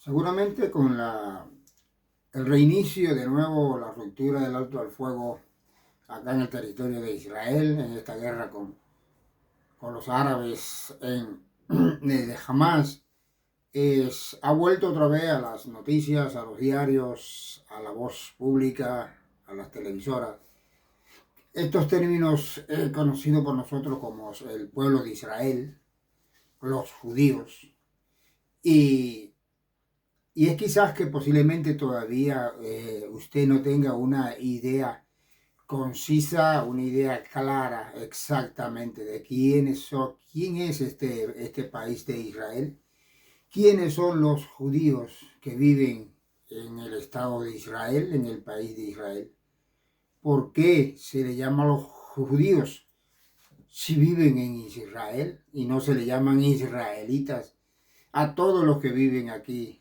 Seguramente con el reinicio de nuevo, la ruptura del alto al fuego acá en el territorio de Israel, en esta guerra con los árabes de Hamas, ha vuelto otra vez a las noticias, a los diarios, a la voz pública, a las televisoras. Estos términos conocidos por nosotros como el pueblo de Israel, los judíos, y Y es quizás que posiblemente todavía usted no tenga una idea concisa, una idea clara exactamente de quién es este país de Israel, quiénes son los judíos que viven en el Estado de Israel, en el país de Israel, por qué se le llama a los judíos si viven en Israel y no se le llaman israelitas a todos los que viven aquí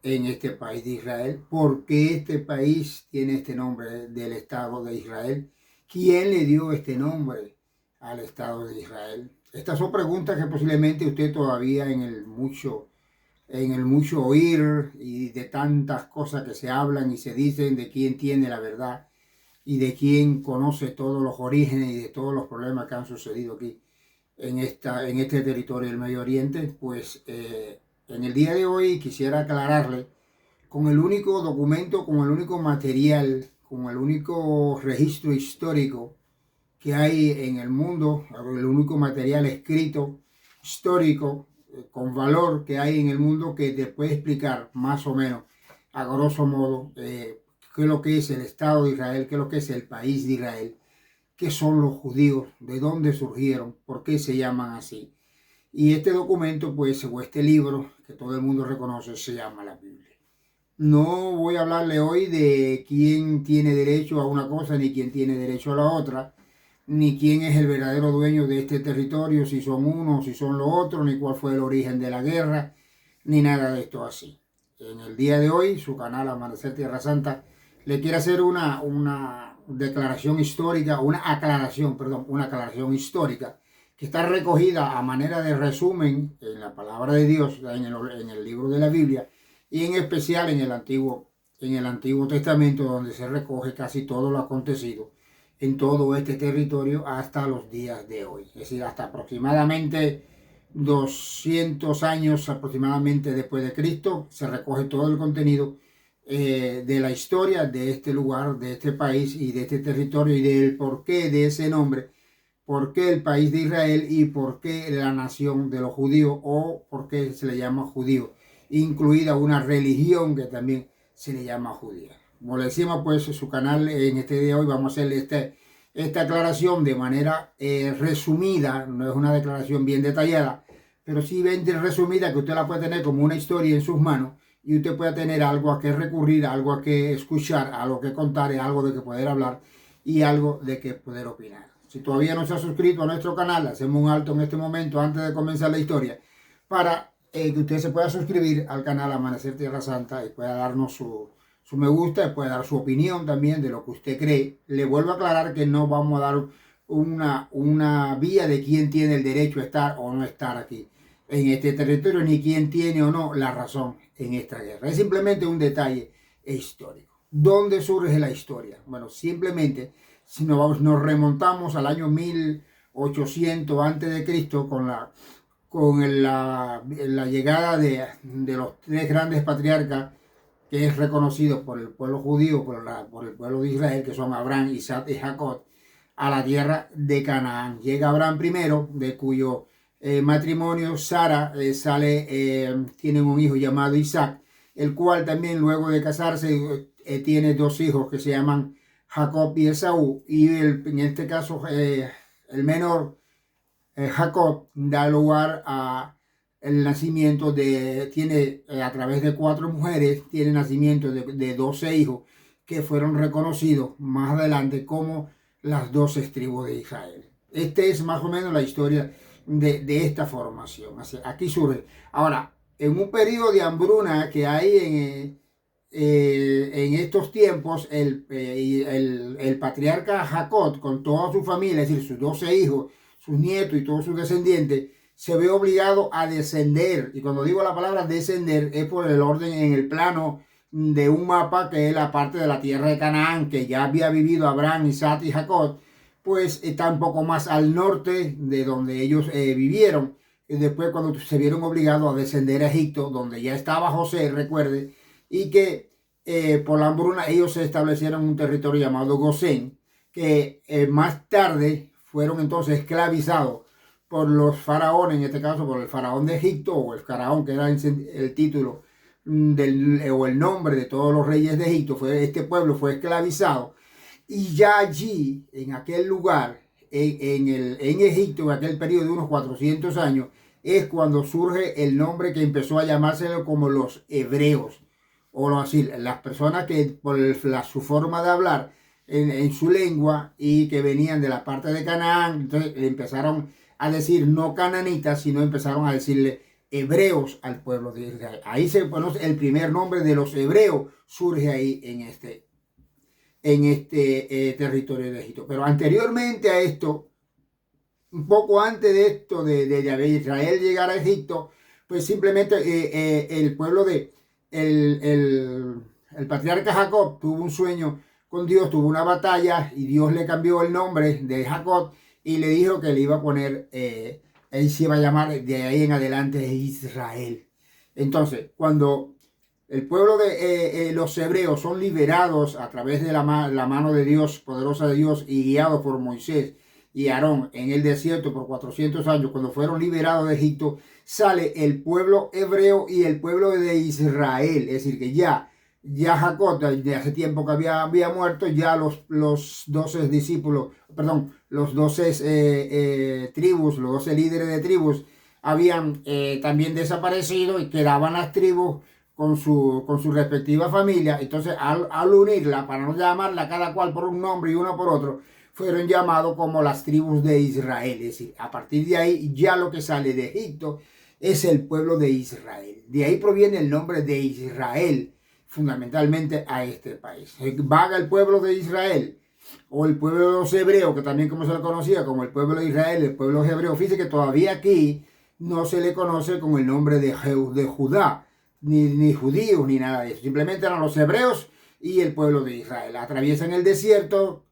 en este país de Israel, porque este país tiene este nombre del Estado de Israel. ¿Quién le dio este nombre al Estado de Israel? Estas son preguntas que posiblemente usted todavía en el mucho oír y de tantas cosas que se hablan y se dicen de quién tiene la verdad y de quién conoce todos los orígenes y de todos los problemas que han sucedido aquí en este territorio del Medio Oriente, pues en el día de hoy quisiera aclararle con el único documento, con el único material, con el único registro histórico que hay en el mundo, el único material escrito histórico con valor que hay en el mundo que te puede explicar más o menos, a grosso modo, qué es lo que es el Estado de Israel, qué es lo que es el país de Israel, qué son los judíos, de dónde surgieron, por qué se llaman así. Y este documento, pues, o este libro que todo el mundo reconoce, se llama la Biblia. No voy a hablarle hoy de quién tiene derecho a una cosa ni quién tiene derecho a la otra, ni quién es el verdadero dueño de este territorio, si son unos, si son los otros, ni cuál fue el origen de la guerra, ni nada de esto así. En el día de hoy, su canal Amanecer Tierra Santa le quiere hacer una declaración histórica, una aclaración histórica que está recogida a manera de resumen en la palabra de Dios, en el libro de la Biblia, y en especial en el Antiguo Testamento, donde se recoge casi todo lo acontecido en todo este territorio hasta los días de hoy. Es decir, hasta aproximadamente 200 años aproximadamente después de Cristo, se recoge todo el contenido de la historia de este lugar, de este país y de este territorio y del porqué de ese nombre, por qué el país de Israel y por qué la nación de los judíos o por qué se le llama judío, incluida una religión que también se le llama judía. Como le decimos, pues su canal en este día de hoy vamos a hacerle esta aclaración de manera resumida, no es una declaración bien detallada, pero sí bien resumida que usted la puede tener como una historia en sus manos y usted puede tener algo a que recurrir, algo a que escuchar, algo que contar, algo de que poder hablar y algo de que poder opinar. Si todavía no se ha suscrito a nuestro canal, hacemos un alto en este momento antes de comenzar la historia para que usted se pueda suscribir al canal Amanecer Tierra Santa y pueda darnos su me gusta y puede dar su opinión también de lo que usted cree. Le vuelvo a aclarar que no vamos a dar una vía de quién tiene el derecho a estar o no estar aquí en este territorio, ni quién tiene o no la razón en esta guerra. Es simplemente un detalle histórico. ¿Dónde surge la historia? Bueno, simplemente si nos remontamos al año 1800 antes de Cristo con la llegada de los tres grandes patriarcas que es reconocido por el pueblo judío, por el pueblo de Israel, que son Abraham, Isaac y Jacob, a la tierra de Canaán. Llega Abraham primero, de cuyo matrimonio Sara tiene un hijo llamado Isaac, el cual también luego de casarse tiene dos hijos que se llaman Jacob y Esaú, y en este caso el menor, Jacob, da lugar a el nacimiento a través de cuatro mujeres, tiene nacimiento de 12 hijos que fueron reconocidos más adelante como las 12 tribus de Israel. Esta es más o menos la historia de esta formación. Así, aquí surge. Ahora, en un periodo de hambruna que hay en estos tiempos, el patriarca Jacob, con toda su familia, es decir, sus 12 hijos, sus nietos y todos sus descendientes, se ve obligado a descender. Y cuando digo la palabra descender es por el orden en el plano de un mapa que es la parte de la tierra de Canaán, que ya había vivido Abraham, Isaac y Jacob, pues está un poco más al norte de donde ellos vivieron. Y después cuando se vieron obligados a descender a Egipto, donde ya estaba José, recuerde, y que por la hambruna ellos se establecieron en un territorio llamado Gosén, que más tarde fueron entonces esclavizados por los faraones, en este caso por el faraón de Egipto, o el faraón, que era el título o el nombre de todos los reyes de Egipto. Este pueblo fue esclavizado, y ya allí, en aquel lugar, en Egipto, en aquel periodo de unos 400 años, es cuando surge el nombre que empezó a llamárselo como los hebreos, o así, las personas que por su forma de hablar en su lengua y que venían de la parte de Canaán, entonces empezaron a decir no cananitas, sino empezaron a decirle hebreos al pueblo de Israel. Ahí se conoce el primer nombre de los hebreos, surge ahí en este territorio de Egipto. Pero anteriormente a esto, un poco antes de esto, de Israel llegar a Egipto, pues simplemente el pueblo el patriarca Jacob tuvo un sueño con Dios, tuvo una batalla y Dios le cambió el nombre de Jacob y le dijo que le iba a poner, él se iba a llamar de ahí en adelante Israel. Entonces, cuando el pueblo de los hebreos son liberados a través de la mano de Dios, poderosa de Dios, y guiados por Moisés y Aarón en el desierto por 400 años, cuando fueron liberados de Egipto, sale el pueblo hebreo y el pueblo de Israel. Es decir, que ya Jacob, de hace tiempo que había muerto, ya los 12 discípulos, perdón, los 12 tribus, los 12 líderes de tribus habían también desaparecido, y quedaban las tribus con su respectiva familia. Entonces, al unirla, para no llamarla cada cual por un nombre y uno por otro, fueron llamados como las tribus de Israel. Es decir, a partir de ahí, ya lo que sale de Egipto es el pueblo de Israel. De ahí proviene el nombre de Israel, fundamentalmente a este país. Vaga el pueblo de Israel, o el pueblo de los hebreos, que también como se le conocía como el pueblo de Israel, el pueblo hebreo. Fíjese que todavía aquí no se le conoce con el nombre de Judá, ni judíos, ni nada de eso. Simplemente eran los hebreos y el pueblo de Israel. Atraviesan el desierto,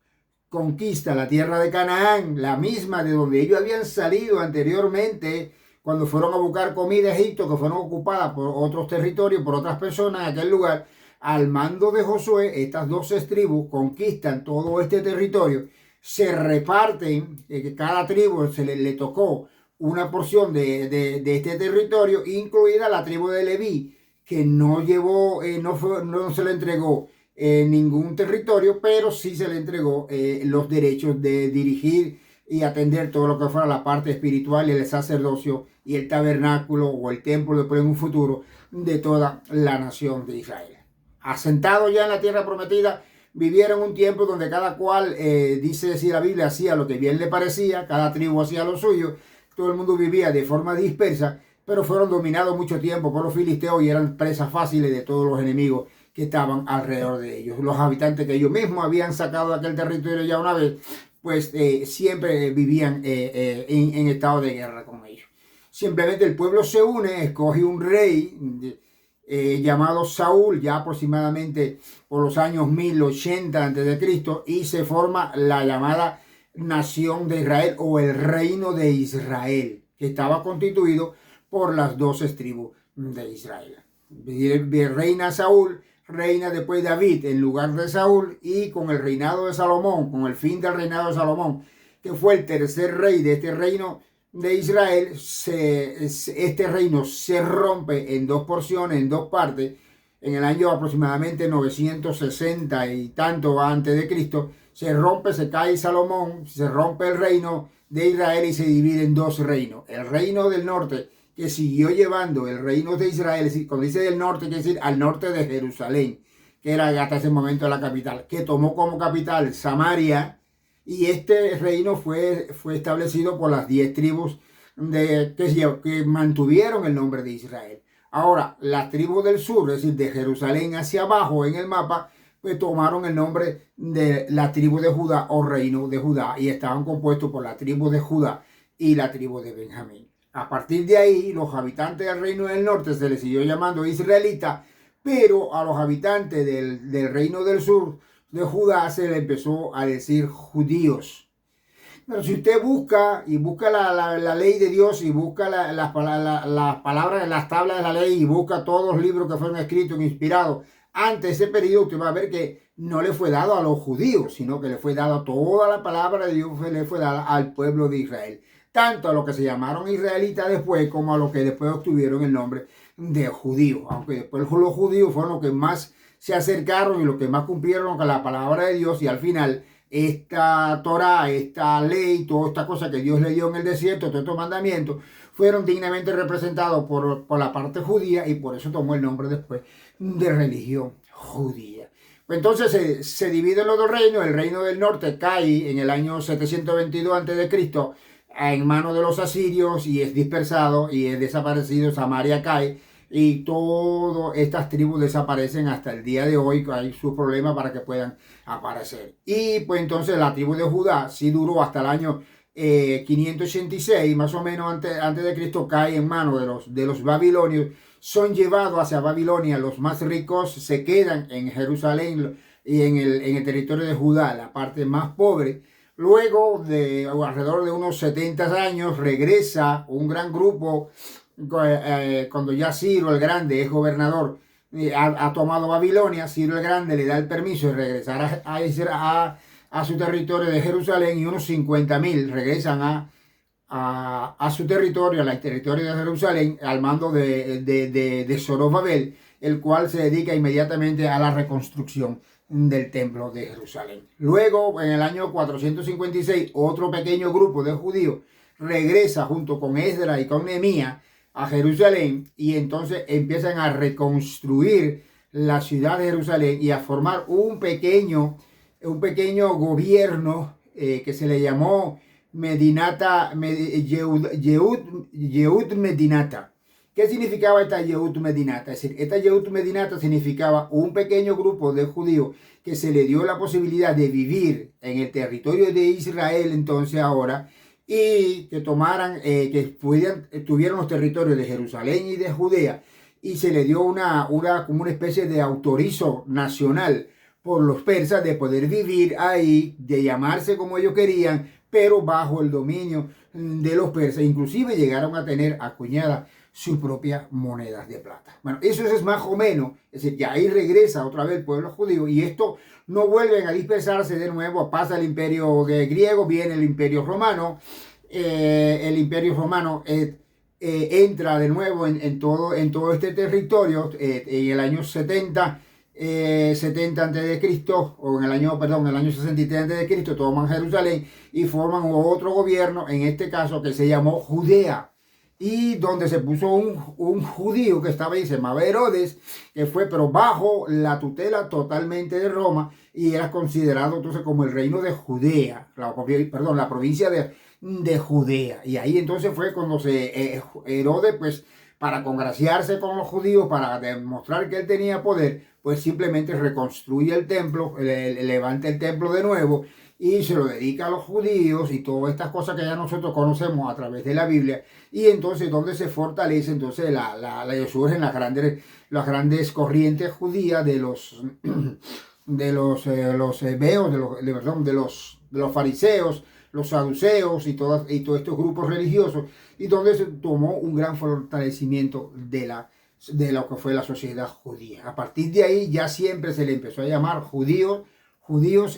conquista la tierra de Canaán, la misma de donde ellos habían salido anteriormente, cuando fueron a buscar comida a Egipto, que fueron ocupadas por otros territorios, por otras personas en aquel lugar. Al mando de Josué, estas 12 tribus conquistan todo este territorio, se reparten, cada tribu le tocó una porción de este territorio, incluida la tribu de Leví, que no llevó, no se le entregó ningún territorio, pero sí se le entregó los derechos de dirigir y atender todo lo que fuera la parte espiritual y el sacerdocio y el tabernáculo o el templo después en un futuro de toda la nación de Israel. Asentados ya en la tierra prometida, vivieron un tiempo donde cada cual, dice así la Biblia, hacía lo que bien le parecía, cada tribu hacía lo suyo, todo el mundo vivía de forma dispersa, pero fueron dominados mucho tiempo por los filisteos y eran presas fáciles de todos los enemigos que estaban alrededor de ellos. Los habitantes que ellos mismos habían sacado de aquel territorio ya una vez, pues siempre vivían en estado de guerra con ellos. Simplemente el pueblo se une, escoge un rey llamado Saúl, ya aproximadamente por los años 1080 a.C., y se forma la llamada nación de Israel o el reino de Israel, que estaba constituido por las 12 tribus de Israel. Reina Saúl, reina después David en lugar de Saúl, y con el reinado de Salomón, con el fin del reinado de Salomón, que fue el tercer rey de este reino de Israel, este reino se rompe en dos porciones, en dos partes, en el año aproximadamente 960 y tanto antes de Cristo. Se rompe, se cae Salomón, se rompe el reino de Israel y se divide en dos reinos. El reino del norte, que siguió llevando el reino de Israel, cuando dice del norte, quiere decir al norte de Jerusalén, que era hasta ese momento la capital, que tomó como capital Samaria, y este reino fue establecido por las 10 tribus que mantuvieron el nombre de Israel. Ahora, las tribus del sur, es decir, de Jerusalén hacia abajo en el mapa, pues tomaron el nombre de la tribu de Judá o reino de Judá, y estaban compuestos por la tribu de Judá y la tribu de Benjamín. A partir de ahí, los habitantes del reino del norte se les siguió llamando israelitas, pero a los habitantes del reino del sur de Judá se les empezó a decir judíos. Pero si usted busca y busca la ley de Dios y busca las palabras en las tablas de la ley y busca todos los libros que fueron escritos, inspirados antes de ese periodo, usted va a ver que no le fue dado a los judíos, sino que le fue dado toda la palabra de Dios, le fue dada al pueblo de Israel. Tanto a los que se llamaron israelitas después como a los que después obtuvieron el nombre de judíos. Aunque después los judíos fueron los que más se acercaron y los que más cumplieron con la palabra de Dios, y al final esta Torah, esta ley, toda esta cosa que Dios le dio en el desierto, todos estos mandamientos, fueron dignamente representados por la parte judía, y por eso tomó el nombre después de religión judía. Entonces se dividen los dos reinos. El reino del norte cae en el año 722 a.C. en manos de los asirios y es dispersado y es desaparecido. Samaria cae y todas estas tribus desaparecen hasta el día de hoy. Hay sus problemas para que puedan aparecer. Y pues entonces la tribu de Judá sí duró hasta el año 586, más o menos antes de Cristo, cae en manos de los babilonios. Son llevados hacia Babilonia. Los más ricos se quedan en Jerusalén y en el territorio de Judá, la parte más pobre. Luego de alrededor de unos 70 años regresa un gran grupo, cuando ya Ciro el Grande es gobernador, ha tomado Babilonia. Ciro el Grande le da el permiso de regresar a su territorio de Jerusalén, y unos 50.000 regresan a su territorio, al territorio de Jerusalén, al mando de Zorobabel, el cual se dedica inmediatamente a la reconstrucción del templo de Jerusalén. Luego, en el año 456, otro pequeño grupo de judíos regresa junto con Esdras y con Nehemías a Jerusalén, y entonces empiezan a reconstruir la ciudad de Jerusalén y a formar un pequeño gobierno que se le llamó Yehud Medinata. ¿Qué significaba esta Yehud Medinata? Es decir, esta Yehud Medinata significaba un pequeño grupo de judíos que se le dio la posibilidad de vivir en el territorio de Israel entonces ahora, y que tuvieran los territorios de Jerusalén y de Judea, y se le dio como una especie de autorizo nacional por los persas de poder vivir ahí, de llamarse como ellos querían, pero bajo el dominio de los persas. Inclusive llegaron a tener acuñadas sus propias monedas de plata. Bueno, eso es más o menos, es decir, que ahí regresa otra vez el pueblo judío, y esto no vuelven a dispersarse de nuevo. Pasa el imperio griego, viene el imperio romano. El imperio romano entra de nuevo en todo este territorio en el año 70 a.C., o en el año 63 a.C., toman Jerusalén y forman otro gobierno, en este caso que se llamó Judea, y donde se puso un judío que estaba ahí, se llamaba Herodes, que fue pero bajo la tutela totalmente de Roma, y era considerado entonces como el reino de Judea, la provincia de Judea. Y ahí entonces fue cuando Herodes, pues para congraciarse con los judíos, para demostrar que él tenía poder, pues simplemente reconstruye el templo, levanta el templo de nuevo y se lo dedica a los judíos, y todas estas cosas que ya nosotros conocemos a través de la Biblia. Y entonces donde se fortalece, entonces surgen las grandes corrientes judías de los hebeos, de los fariseos, los saduceos y todos estos grupos religiosos, y donde se tomó un gran fortalecimiento de lo que fue la sociedad judía. A partir de ahí ya siempre se le empezó a llamar judíos,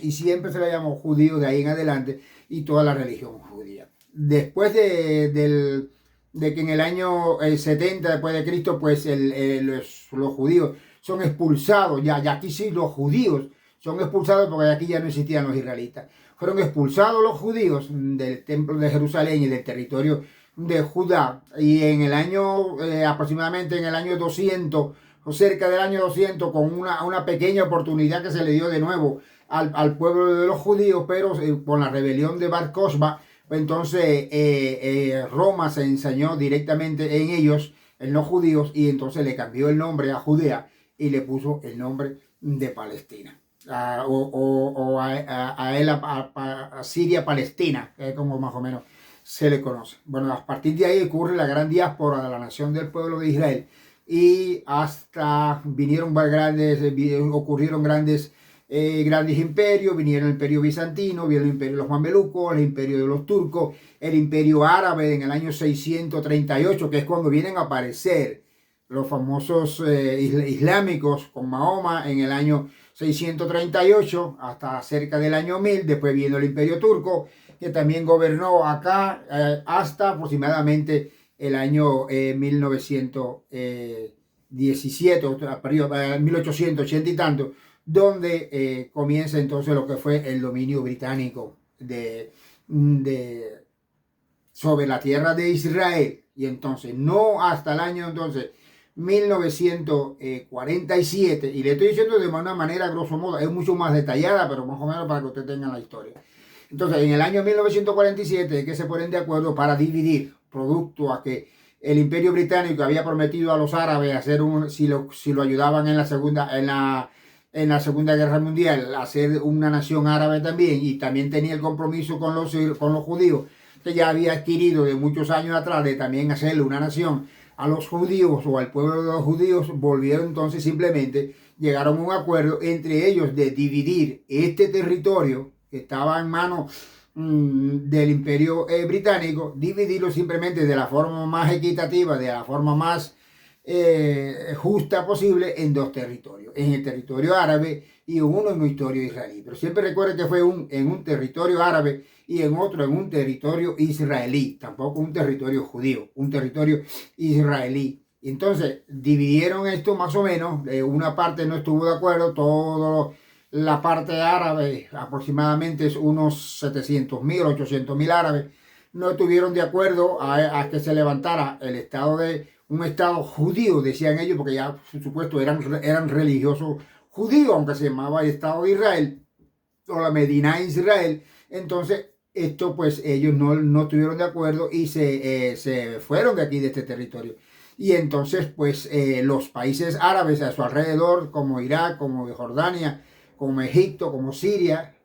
y siempre se le llamó judíos de ahí en adelante, y toda la religión judía. Después de que en el año 70 después de Cristo, pues los judíos son expulsados, ya aquí sí los judíos son expulsados, porque aquí ya no existían los israelitas. Fueron expulsados los judíos del templo de Jerusalén y del territorio de Judá, y en el año, aproximadamente en el año 200, o cerca del año 200, con una pequeña oportunidad que se le dio de nuevo al pueblo de los judíos, pero con la rebelión de Bar Kokhba, entonces Roma se ensañó directamente en ellos, en los judíos, y entonces le cambió el nombre a Judea y le puso el nombre de Palestina. A Siria Palestina, como más o menos se le conoce. Bueno, a partir de ahí ocurre la gran diáspora de la nación del pueblo de Israel y hasta ocurrieron grandes imperios, vinieron el imperio bizantino, vino el imperio de los mamelucos, el imperio de los turcos, el imperio árabe en el año 638, que es cuando vienen a aparecer los famosos islámicos con Mahoma en el año 638 hasta cerca del año 1000. Después vino el imperio turco, que también gobernó acá hasta aproximadamente el año 1917, 1880 y tanto, donde comienza entonces lo que fue el dominio británico sobre la tierra de Israel. Y entonces, no hasta el año entonces 1947, y le estoy diciendo de una manera grosso modo, es mucho más detallada, pero más o menos para que ustedes tengan la historia. Entonces, en el año 1947 es que se ponen de acuerdo para dividir, producto a que el Imperio Británico había prometido a los árabes hacer si lo ayudaban en la Segunda Guerra Mundial, hacer una nación árabe también, y también tenía el compromiso con los judíos, que ya había adquirido de muchos años atrás, de también hacerle una nación a los judíos o al pueblo de los judíos. Volvieron entonces, simplemente llegaron a un acuerdo entre ellos de dividir este territorio que estaba en manos del Imperio Británico, dividirlo simplemente de la forma más equitativa, de la forma más justa posible, en dos territorios, en el territorio árabe y uno en un territorio israelí. Pero siempre recuerden que fue en un territorio árabe y en otro en un territorio israelí, tampoco un territorio judío, un territorio israelí. Entonces dividieron esto más o menos, una parte no estuvo de acuerdo, la parte árabe, aproximadamente unos 700.000, 800.000 árabes, no estuvieron de acuerdo a que se levantara un estado judío, decían ellos, porque ya por supuesto eran religiosos judíos, aunque se llamaba el Estado de Israel o la Medina Israel. Entonces esto pues ellos no estuvieron de acuerdo y se fueron de aquí, de este territorio. Y entonces pues los países árabes a su alrededor, como Irak, como Jordania, como Egipto, como Siria,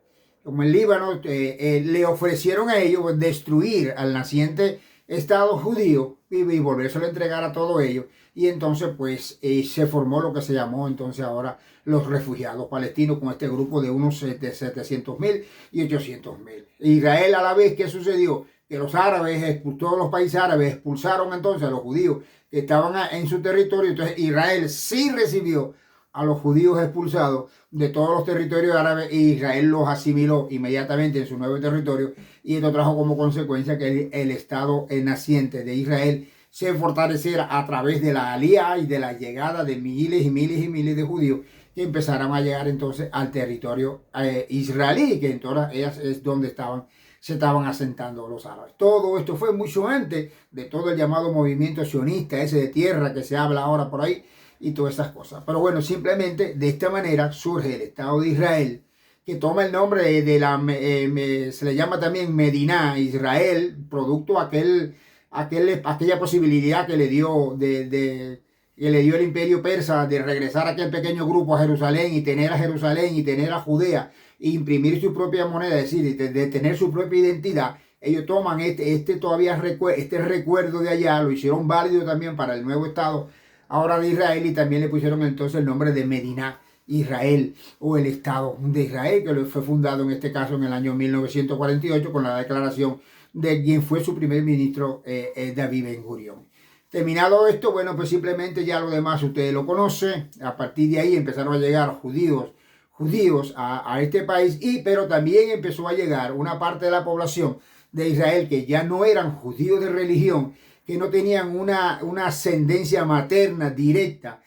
como el Líbano, le ofrecieron a ellos destruir al naciente Estado judío y volvérselo a entregar a todo ello. Y entonces pues se formó lo que se llamó entonces ahora los refugiados palestinos, con este grupo de unos 700.000 y 800.000. Israel, a la vez, ¿qué sucedió? Que los árabes, todos los países árabes expulsaron entonces a los judíos que estaban en su territorio. Entonces Israel sí recibió a los judíos expulsados de todos los territorios árabes, y Israel los asimiló inmediatamente en su nuevo territorio, y esto trajo como consecuencia que el Estado naciente de Israel se fortaleciera a través de la alía y de la llegada de miles y miles y miles de judíos que empezaron a llegar entonces al territorio israelí, que entonces ellas es donde se estaban asentando los árabes. Todo esto fue mucho antes de todo el llamado movimiento sionista, ese de tierra que se habla ahora por ahí, y todas esas cosas. Pero bueno, simplemente de esta manera surge el Estado de Israel, que toma el nombre se le llama también Medina Israel, producto aquella posibilidad que le dio el imperio persa de regresar a aquel pequeño grupo a Jerusalén y tener a Judea, e imprimir su propia moneda, es decir, de tener su propia identidad. Ellos toman este recuerdo de allá, lo hicieron válido también para el nuevo Estado ahora de Israel, y también le pusieron entonces el nombre de Medina Israel, o el Estado de Israel, que fue fundado en este caso en el año 1948 con la declaración de quien fue su primer ministro, David Ben-Gurión. Terminado esto, bueno, pues simplemente ya lo demás ustedes lo conocen. A partir de ahí empezaron a llegar judíos a este país, pero también empezó a llegar una parte de la población de Israel que ya no eran judíos de religión, que no tenían una ascendencia materna directa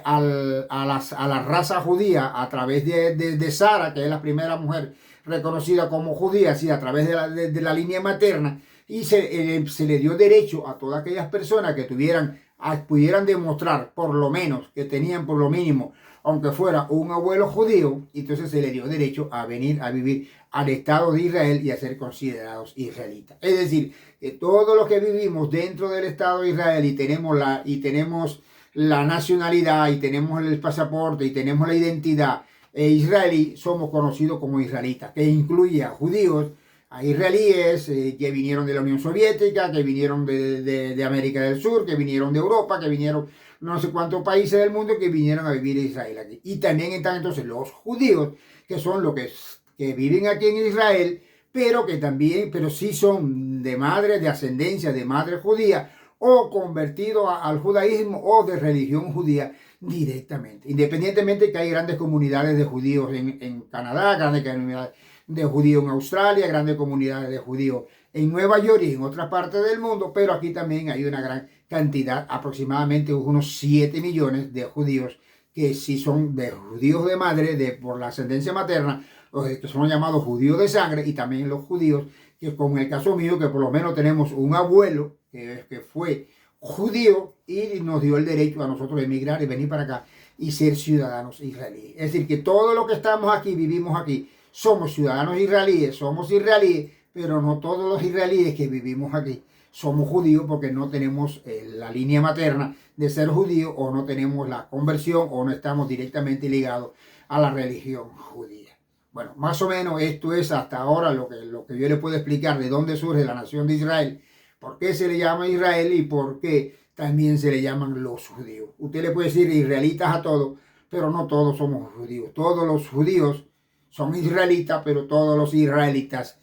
a la raza judía a través de Sara, que es la primera mujer reconocida como judía, así a través de la línea materna, y se le dio derecho a todas aquellas personas que pudieran demostrar por lo menos que tenían por lo mínimo, aunque fuera un abuelo judío, y entonces se le dio derecho a venir a vivir al Estado de Israel y a ser considerados israelitas. Es decir, que todos los que vivimos dentro del Estado de Israel y tenemos la nacionalidad y tenemos el pasaporte y tenemos la identidad israelí, somos conocidos como israelitas, que incluye a judíos, a israelíes que vinieron de la Unión Soviética, que vinieron de América del Sur, que vinieron de Europa, que vinieron no sé cuántos países del mundo que vinieron a vivir en Israel aquí. Y también están entonces los judíos, que son los que viven aquí en Israel, pero que también, pero sí son de madre, de ascendencia de madre judía, o convertidos al judaísmo o de religión judía directamente. Independientemente que hay grandes comunidades de judíos en Canadá, grandes comunidades de judíos en Australia, grandes comunidades de judíos en Nueva York y en otras partes del mundo, pero aquí también hay una gran cantidad, aproximadamente unos 7 millones de judíos que sí son de judíos de madre, por la ascendencia materna, que son llamados judíos de sangre, y también los judíos, que como en el caso mío, que por lo menos tenemos un abuelo que fue judío y nos dio el derecho a nosotros de emigrar y venir para acá y ser ciudadanos israelíes. Es decir, que todos los que estamos aquí, vivimos aquí, somos ciudadanos israelíes, pero no todos los israelíes que vivimos aquí somos judíos porque no tenemos la línea materna de ser judío, o no tenemos la conversión, o no estamos directamente ligados a la religión judía. Bueno, más o menos esto es hasta ahora lo que yo le puedo explicar de dónde surge la nación de Israel, por qué se le llama Israel y por qué también se le llaman los judíos. Usted le puede decir israelitas a todos, pero no todos somos judíos. Todos los judíos son israelitas, pero todos los israelitas,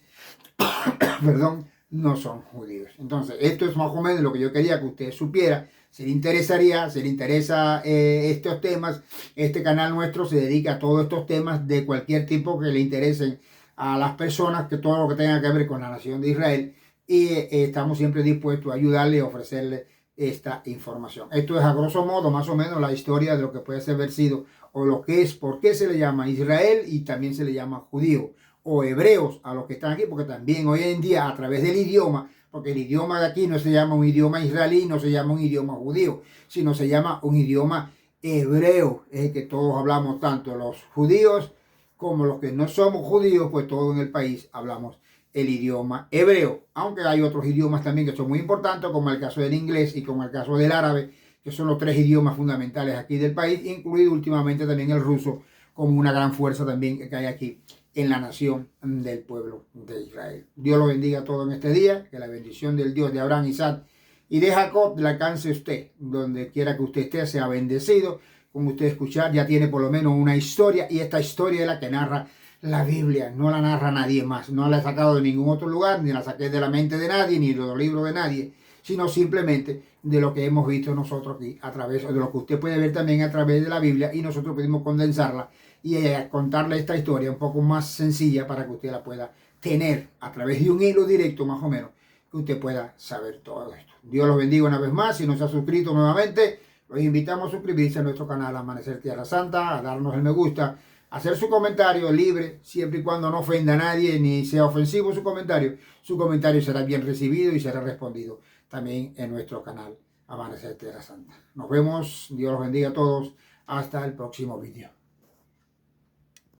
perdón, no son judíos. Entonces, esto es más o menos lo que yo quería que usted supiera. Si le interesa estos temas, este canal nuestro se dedica a todos estos temas de cualquier tipo que le interesen a las personas, que todo lo que tenga que ver con la nación de Israel, y estamos siempre dispuestos a ayudarle y ofrecerle esta información. Esto es a grosso modo más o menos la historia de lo que puede haber sido, o lo que es, por qué se le llama Israel y también se le llama judío o hebreos a los que están aquí, porque también hoy en día a través del idioma, porque el idioma de aquí no se llama un idioma israelí, no se llama un idioma judío, sino se llama un idioma hebreo, es el que todos hablamos, tanto los judíos como los que no somos judíos, pues todos en el país hablamos el idioma hebreo, aunque hay otros idiomas también que son muy importantes, como el caso del inglés y como el caso del árabe, que son los 3 idiomas fundamentales aquí del país, incluido últimamente también el ruso, como una gran fuerza también que hay aquí en la nación del pueblo de Israel. Dios lo bendiga a todos en este día, que la bendición del Dios de Abraham, Isaac y de Jacob le alcance a usted, donde quiera que usted esté, sea bendecido. Como usted escuchar, ya tiene por lo menos una historia, y esta historia es la que narra la Biblia, no la narra nadie más, no la he sacado de ningún otro lugar, ni la saqué de la mente de nadie, ni de los libros de nadie, sino simplemente de lo que hemos visto nosotros aquí, a través de lo que usted puede ver también a través de la Biblia, y nosotros pudimos condensarla y contarle esta historia un poco más sencilla para que usted la pueda tener a través de un hilo directo más o menos, que usted pueda saber todo esto. Dios los bendiga una vez más. Si no se ha suscrito nuevamente, los invitamos a suscribirse a nuestro canal Amanecer Tierra Santa, a darnos el me gusta, a hacer su comentario libre, siempre y cuando no ofenda a nadie ni sea ofensivo su comentario. Su comentario será bien recibido y será respondido también en nuestro canal Amanecer Tierra Santa. Nos vemos, Dios los bendiga a todos, hasta el próximo vídeo.